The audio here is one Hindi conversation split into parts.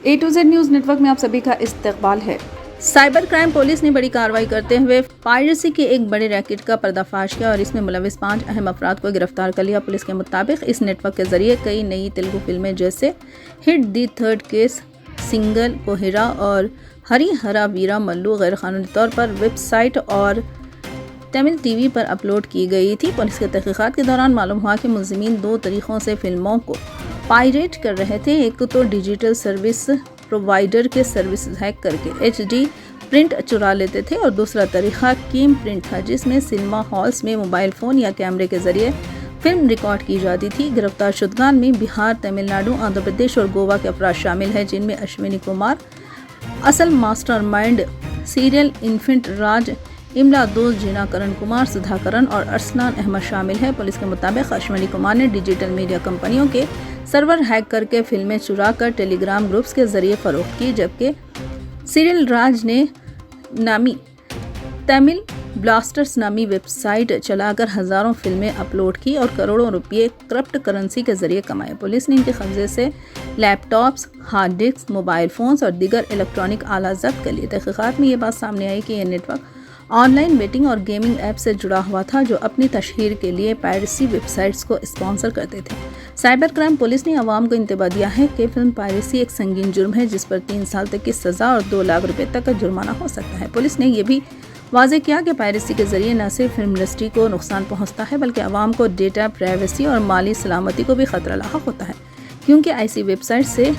A to Z news network में आप सभी का इस्तकबाल है। साइबर क्राइम पुलिस ने बड़ी कार्रवाई करते हुए पायरेसी के एक बड़े रैकेट का पर्दाफाश किया और इसमें मुलविस 5 अहम अफराद को गिरफ्तार कर लिया। पुलिस के मुताबिक इस नेटवर्क के जरिए कई नई तेलुगु फिल्में जैसे hit the third case, single, कोहिरा और हरी हरा वीरा मल्लू गैर कानूनी तौर पर वेबसाइट और तमिल टीवी पर अपलोड की गई थी। पुलिस के तहकीकात के दौरान मालूम हुआ कि मुलजिमीन 2 तरीक़ों से फिल्मों को पायरेट कर रहे थे। एक तो डिजिटल सर्विस प्रोवाइडर के सर्विसेज हैक करके HD प्रिंट चुरा लेते थे और दूसरा तरीक़ा कीम प्रिंट था, जिसमें सिनेमा हॉल्स में मोबाइल फ़ोन या कैमरे के ज़रिए फिल्म रिकॉर्ड की जाती थी। गिरफ्तार शुदगान में बिहार, तमिलनाडु, आंध्र प्रदेश और गोवा के अफराद शामिल हैं, जिनमें अश्विनी कुमार, असल मास्टरमाइंड, सीरियल इन्फेंट राज, इमला दोस्त, जीना करण कुमार, सुधाकरण और अरसलान अहमद शामिल है। पुलिस के मुताबिक अश्विनी कुमार ने डिजिटल मीडिया कंपनियों के सर्वर हैक करके फिल्में चुरा कर टेलीग्राम ग्रुप्स के जरिए फरोख्त की, जबकि सीरियल राज ने नामी तमिल ब्लास्टर्स नामी वेबसाइट चलाकर हज़ारों फिल्में अपलोड की और करोड़ों रुपये करप्ट करेंसी के जरिए कमाए। पुलिस ने इनके कब्जे से laptops, hard disk, mobile phones और दीगर इलेक्ट्रॉनिक आला जब्त कर लिए। तहकीकात में ये बात सामने आई कि यह नेटवर्क ऑनलाइन बेटिंग और गेमिंग ऐप से जुड़ा हुआ था, जो अपनी तशहीर के लिए पायरेसी वेबसाइट्स को स्पॉन्सर करते थे। साइबर क्राइम पुलिस ने आवाम को इंतबाह दिया है कि फिल्म पायरेसी एक संगीन जुर्म है, जिस पर 3 साल तक की सज़ा और 2 लाख रुपए तक का जुर्माना हो सकता है। पुलिस ने यह भी वाज़ेह किया कि पायरेसी के जरिए न सिर्फ फिल्म इंडस्ट्री को नुकसान पहुँचता है, बल्कि आवाम को डेटा प्राइवेसी और माली सलामती को भी खतरा लाक होता है, क्योंकि ऐसी वेबसाइट से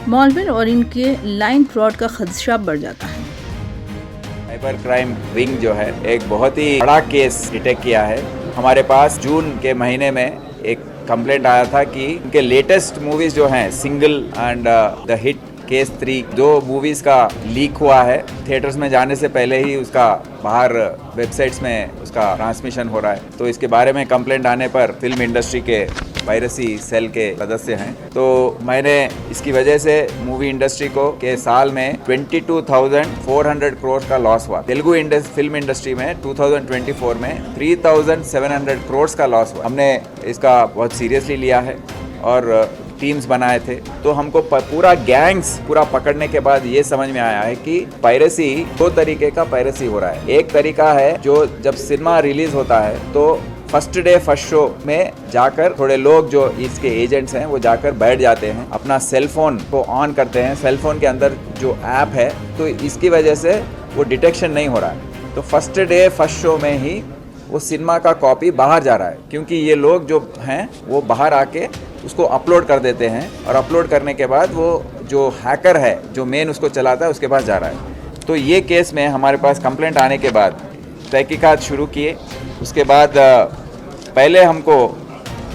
मॉलवेयर और इनके लाइन फ्रॉड का खदशा बढ़ जाता है। साइबर क्राइम विंग जो है एक बहुत ही बड़ा केस डिटेक्ट किया है। हमारे पास जून के महीने में एक कंप्लेंट आया था कि उनके लेटेस्ट मूवीज जो हैं single and the hit case 3, 2 movies का लीक हुआ है। थिएटर्स में जाने से पहले ही उसका बाहर वेबसाइट्स में उसका ट्रांसमिशन हो रहा है। तो इसके बारे में कंप्लेंट आने पर फिल्म इंडस्ट्री के पायरेसी सेल के सदस्य हैं, तो मैंने इसकी वजह से मूवी इंडस्ट्री को के साल में 22,400 करोड़ का लॉस हुआ। तेलुगु फिल्म इंडस्ट्री में 2024 में 3,700 करोड़ का लॉस हुआ। हमने इसका बहुत सीरियसली लिया है और टीम्स बनाए थे। तो हमको पूरा गैंग्स पूरा पकड़ने के बाद ये समझ में आया है कि पायरेसी 2 तरीके का पायरेसी हो रहा है। एक तरीका है जो जब सिनेमा रिलीज होता है तो फर्स्ट डे फर्स्ट शो में जाकर थोड़े लोग जो इसके एजेंट्स हैं वो जाकर बैठ जाते हैं, अपना सेल फोन को ऑन करते हैं। सेल फोन के अंदर जो ऐप है, तो इसकी वजह से वो डिटेक्शन नहीं हो रहा है। तो फर्स्ट डे फर्स्ट शो में ही वो सिनेमा का कॉपी बाहर जा रहा है, क्योंकि ये लोग जो हैं वो बाहर आके उसको अपलोड कर देते हैं और अपलोड करने के बाद वो जो हैकर है जो मेन उसको चलाता है उसके पास जा रहा है। तो ये केस में हमारे पास कंप्लेंट आने के बाद तहकीकात शुरू किए। उसके बाद पहले हमको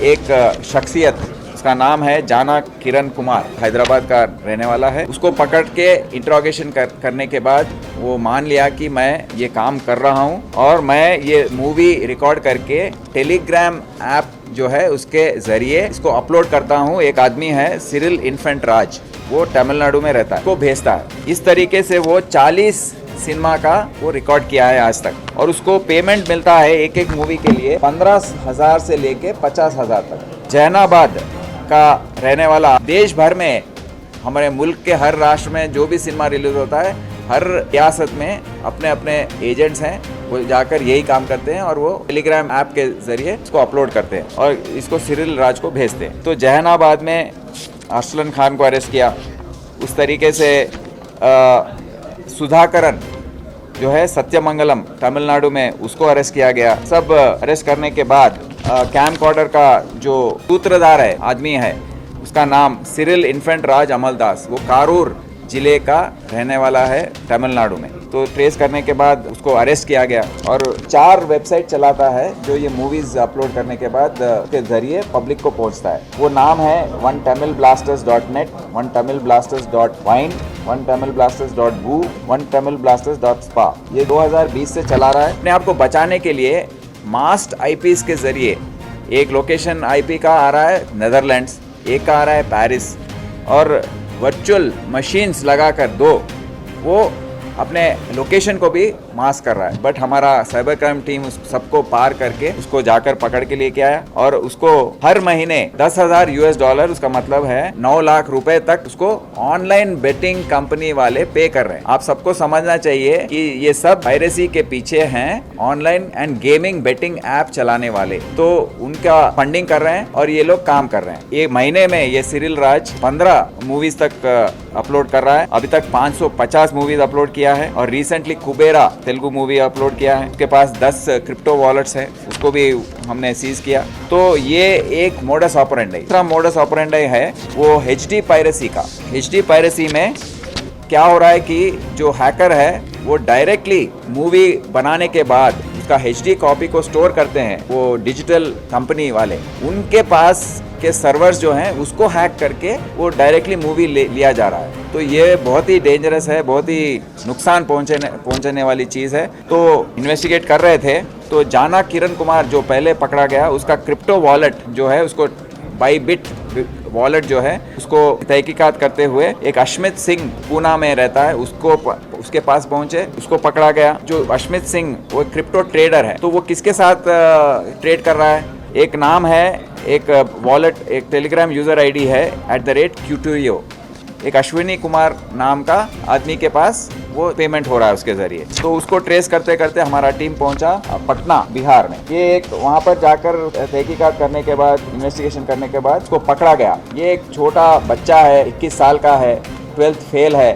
एक शख्सियत, उसका नाम है जाना किरण कुमार, हैदराबाद का रहने वाला है, उसको पकड़ के इंट्रोगेशन करने के बाद वो मान लिया कि मैं ये काम कर रहा हूँ और मैं ये मूवी रिकॉर्ड करके टेलीग्राम ऐप जो है उसके ज़रिए इसको अपलोड करता हूँ। एक आदमी है सीरियल इन्फेंट राज, वो तमिलनाडु में रहता है, को भेजता है। इस तरीके से वो 40 सिनेमा का वो रिकॉर्ड किया है आज तक, और उसको पेमेंट मिलता है एक एक मूवी के लिए 15,000 से लेके 50,000 तक। जैनाबाद का रहने वाला, देश भर में हमारे मुल्क के हर राष्ट्र में जो भी सिनेमा रिलीज होता है, हर रियासत में अपने अपने एजेंट्स हैं, वो जाकर यही काम करते हैं और वो टेलीग्राम ऐप के जरिए इसको अपलोड करते हैं और इसको सीरियल राज को भेजते हैं। तो जहानाबाद में अरसलान खान को अरेस्ट किया। उस तरीके से सुधाकरण जो है सत्यमंगलम तमिलनाडु में, उसको अरेस्ट किया गया। सब अरेस्ट करने के बाद कैम्प ऑर्डर का जो सूत्रधार है आदमी है, उसका नाम सीरियल इन्फेंट राज अमलदास, वो कारूर जिले का रहने वाला है तमिलनाडु में। तो ट्रेस करने के बाद उसको अरेस्ट किया गया और 4 वेबसाइट चलाता है जो ये मूवीज अपलोड करने के बाद के जरिए पब्लिक को पहुंचता है। वो नाम है onetamilblasters.net, onetamilblasters.wine, onetamilblasters.boo, onetamilblasters.spa। ये 2020 से चला रहा है। अपने आप को बचाने के लिए मास्ट आईपीज के जरिए एक लोकेशन आईपी का आ रहा है नेदरलैंड्स, एक का आ रहा है पेरिस, और वर्चुअल मशीन्स लगाकर 2 वो अपने लोकेशन को भी मास्क कर रहा है, बट हमारा साइबर क्राइम टीम उस सबको पार करके उसको जाकर पकड़ के लेके आया और उसको हर महीने $10,000 उसका मतलब है 9 लाख रुपए तक उसको ऑनलाइन बेटिंग कंपनी वाले पे कर रहे हैं। आप सबको समझना चाहिए कि ये सब पायरेसी के पीछे हैं online and gaming betting app चलाने वाले, तो उनका फंडिंग कर रहे हैं और ये लोग काम कर रहे हैं। ये महीने में ये सिरिल राज 15 मूवीज तक अपलोड कर रहा है। अभी तक 550 मूवीज अपलोड किया है और रिसेंटली कुबेरा तेलुगु मूवी अपलोड किया है। उसके पास 10 क्रिप्टो वॉलेट्स है, उसको भी हमने सीज किया। तो ये एक मोडस ऑपरेंडी। दूसरा मोडस ऑपरेंडी है वो HD पायरेसी का। HD पायरेसी में क्या हो रहा है कि जो हैकर है वो डायरेक्टली मूवी बनाने के बाद उसका HD कॉपी को स्टोर करते हैं वो डिजिटल कंपनी वाले, उनके पास के सर्वर्स जो हैं उसको हैक करके वो डायरेक्टली मूवी लिया जा रहा है। तो ये बहुत ही डेंजरस है, बहुत ही नुकसान पहुंचने वाली चीज़ है। तो इन्वेस्टिगेट कर रहे थे तो जाना किरण कुमार जो पहले पकड़ा गया, उसका क्रिप्टो वॉलेट जो है उसको बाईबिट वॉलेट जो है उसको तहकीकात करते हुए एक अश्मित सिंह पूना में रहता है, उसके पास पहुंचे, उसको पकड़ा गया। जो अश्मित सिंह वो क्रिप्टो ट्रेडर है, तो वो किसके साथ ट्रेड कर रहा है, एक नाम है, एक वॉलेट, एक टेलीग्राम यूजर आईडी है @Qtuyo, एक अश्विनी कुमार नाम का आदमी के पास वो पेमेंट हो रहा है उसके जरिए। तो उसको ट्रेस करते करते हमारा टीम पहुंचा पटना बिहार में। ये एक वहां पर जाकर तहकीकात करने के बाद, इन्वेस्टिगेशन करने के बाद उसको पकड़ा गया। ये एक छोटा बच्चा है, 21 साल का है, 12th फेल है,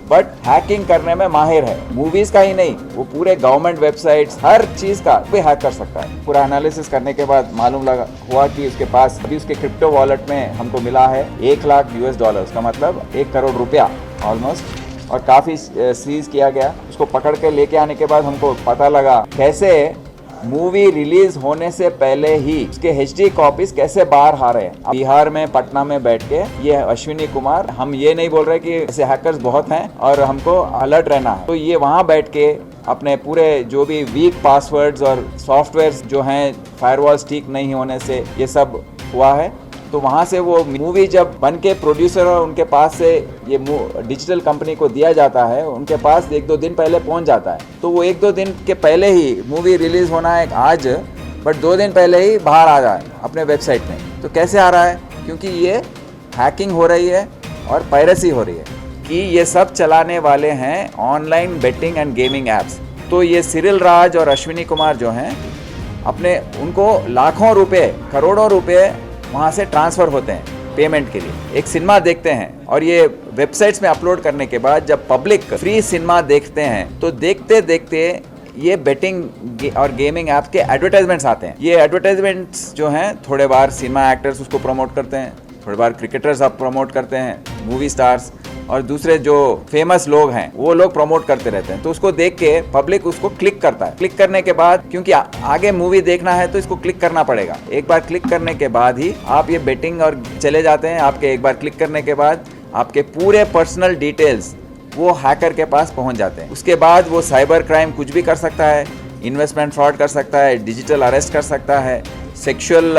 बट हैकिंग करने में माहिर है। मूवीज का ही नहीं, वो पूरे गवर्नमेंट वेबसाइट्स हर चीज का भी हैक कर सकता है। पूरा एनालिसिस करने के बाद मालूम हुआ कि उसके पास अभी उसके क्रिप्टो वॉलेट में हमको मिला है $1 लाख का मतलब 1 करोड़ रुपया ऑलमोस्ट, और काफी सीज किया गया। उसको पकड़ के लेके आने के बाद हमको पता लगा कैसे मूवी रिलीज होने से पहले ही उसके HD कॉपीज कैसे बाहर आ रहे हैं। बिहार में पटना में बैठ के ये अश्विनी कुमार, हम ये नहीं बोल रहे कि ऐसे हैकर्स बहुत हैं और हमको अलर्ट रहना है, तो ये वहाँ बैठ के अपने पूरे जो भी वीक पासवर्ड्स और सॉफ्टवेयर जो हैं फायरवॉल्स ठीक नहीं होने से ये सब हुआ है। तो वहाँ से वो मूवी जब बन के प्रोड्यूसर और उनके पास से ये डिजिटल कंपनी को दिया जाता है, उनके पास 1-2 दिन पहले पहुँच जाता है। तो वो 1-2 दिन के पहले ही मूवी रिलीज होना है आज, बट 2 दिन पहले ही बाहर आ जाए अपने वेबसाइट में। तो कैसे आ रहा है? क्योंकि ये हैकिंग हो रही है और पायरेसी हो रही है कि ये सब चलाने वाले हैं online betting and gaming apps. तो ये सिरिल राज और अश्विनी कुमार जो हैं अपने, उनको लाखों रुपए, करोड़ों रुपए वहाँ से ट्रांसफ़र होते हैं पेमेंट के लिए। एक सिनेमा देखते हैं और ये वेबसाइट्स में अपलोड करने के बाद जब पब्लिक फ्री सिनेमा देखते हैं तो देखते देखते ये बेटिंग और गेमिंग ऐप के एडवर्टाइजमेंट्स आते हैं। ये एडवर्टाइजमेंट्स जो हैं थोड़े बार सिनेमा एक्टर्स उसको प्रमोट करते हैं, थोड़ी बार क्रिकेटर्स आप प्रमोट करते हैं, मूवी स्टार्स और दूसरे जो फेमस लोग हैं वो लोग प्रमोट करते रहते हैं। तो उसको देख के पब्लिक उसको क्लिक करता है। क्लिक करने के बाद, क्योंकि आगे मूवी देखना है तो इसको क्लिक करना पड़ेगा। एक बार क्लिक करने के बाद ही आप ये बेटिंग और चले जाते हैं। आपके एक बार क्लिक करने के बाद आपके पूरे पर्सनल डिटेल्स वो हैकर के पास पहुंच जाते हैं। उसके बाद वो साइबर क्राइम कुछ भी कर सकता है, इन्वेस्टमेंट फ्रॉड कर सकता है, डिजिटल अरेस्ट कर सकता है, सेक्सुअल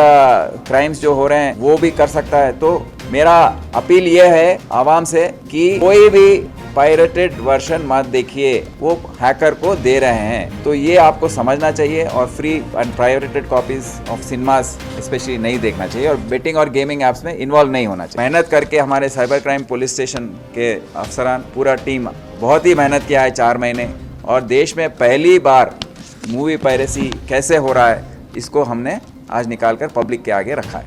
क्राइम्स जो हो रहे हैं वो भी कर सकता है। तो मेरा अपील ये है आवाम से कि कोई भी पायरेटेड वर्जन मत देखिए, वो हैकर को दे रहे हैं। तो ये आपको समझना चाहिए और free and pirated copies of cinemas specially नहीं देखना चाहिए और बेटिंग और गेमिंग ऐप्स में इन्वॉल्व नहीं होना चाहिए। मेहनत करके हमारे साइबर क्राइम पुलिस स्टेशन के अफसरान, पूरा टीम बहुत ही मेहनत किया है 4 महीने, और देश में पहली बार मूवी पायरेसी कैसे हो रहा है इसको हमने आज निकाल कर पब्लिक के आगे रखा है।